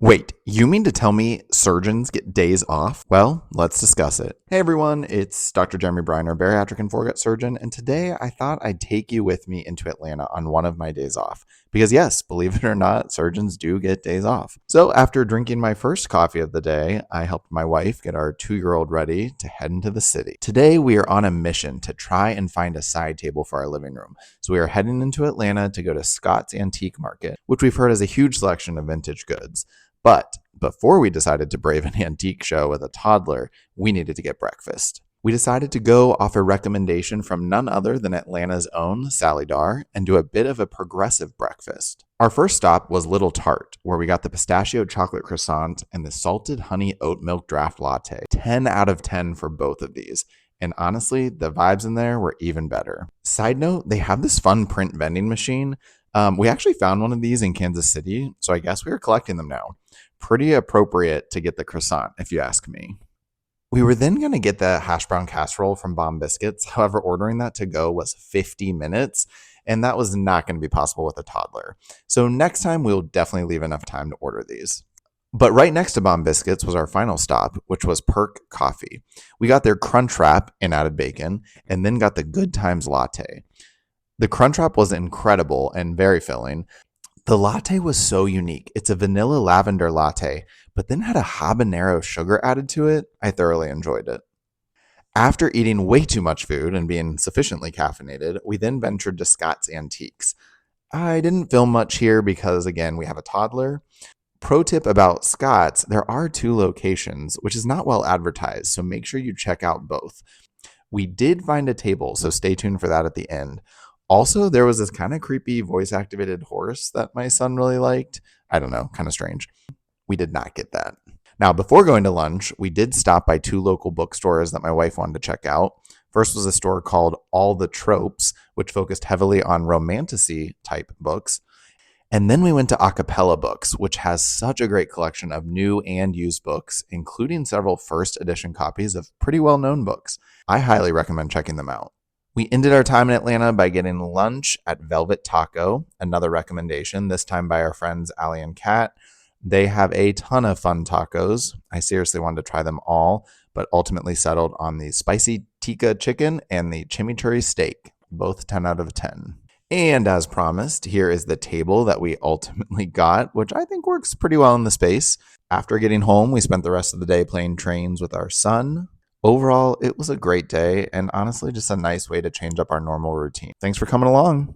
Wait, you mean to tell me surgeons get days off? Well, let's discuss it. Hey everyone, it's Dr. Jeremy Briner, bariatric and foregut surgeon, and today I thought I'd take you with me into Atlanta on one of my days off. Because yes, believe it or not, surgeons do get days off. So after drinking my first coffee of the day, I helped my wife get our 2-year-old ready to head into the city. Today we are on a mission to try and find a side table for our living room. So we are heading into Atlanta to go to Scott's Antique Market, which we've heard has a huge selection of vintage goods. But before we decided to brave an antique show with a toddler, we needed to get breakfast. We decided to go off a recommendation from none other than Atlanta's own Sally Dar and do a bit of a progressive breakfast. Our first stop was Little Tart, where we got the pistachio chocolate croissant and the salted honey oat milk draft latte. 10 out of 10 for both of these. And honestly, the vibes in there were even better. Side note, they have this fun print vending machine. We actually found one of these in Kansas City, so I guess we are collecting them now. Pretty appropriate to get the croissant, if you ask me. We were then going to get the hash brown casserole from Bomb Biscuits. However, ordering that to go was 50 minutes, and that was not going to be possible with a toddler. So next time, we'll definitely leave enough time to order these. But right next to Bomb Biscuits was our final stop, which was Perk Coffee. We got their Crunchwrap and added bacon, and then got the Good Times latte. The Crunchwrap was incredible and very filling. The latte was so unique. It's a vanilla lavender latte, but then had a habanero sugar added to it. I thoroughly enjoyed it. After eating way too much food and being sufficiently caffeinated, we then ventured to Scott's Antiques. I didn't film much here because, again, we have a toddler. Pro tip about Scott's, there are 2 locations, which is not well advertised, so make sure you check out both. We did find a table, so stay tuned for that at the end. Also, there was this kind of creepy voice-activated horse that my son really liked. I don't know, kind of strange. We did not get that. Now, before going to lunch, we did stop by 2 local bookstores that my wife wanted to check out. First was a store called All the Tropes, which focused heavily on romantasy-type books. And then we went to Acapella Books, which has such a great collection of new and used books, including several first edition copies of pretty well-known books. I highly recommend checking them out. We ended our time in Atlanta by getting lunch at Velvet Taco, another recommendation, this time by our friends Allie and Kat. They have a ton of fun tacos. I seriously wanted to try them all, but ultimately settled on the spicy tikka chicken and the chimichurri steak, both 10 out of 10. And as promised, here is the table that we ultimately got, which I think works pretty well in the space. After getting home, we spent the rest of the day playing trains with our son. Overall, it was a great day and honestly just a nice way to change up our normal routine. Thanks for coming along.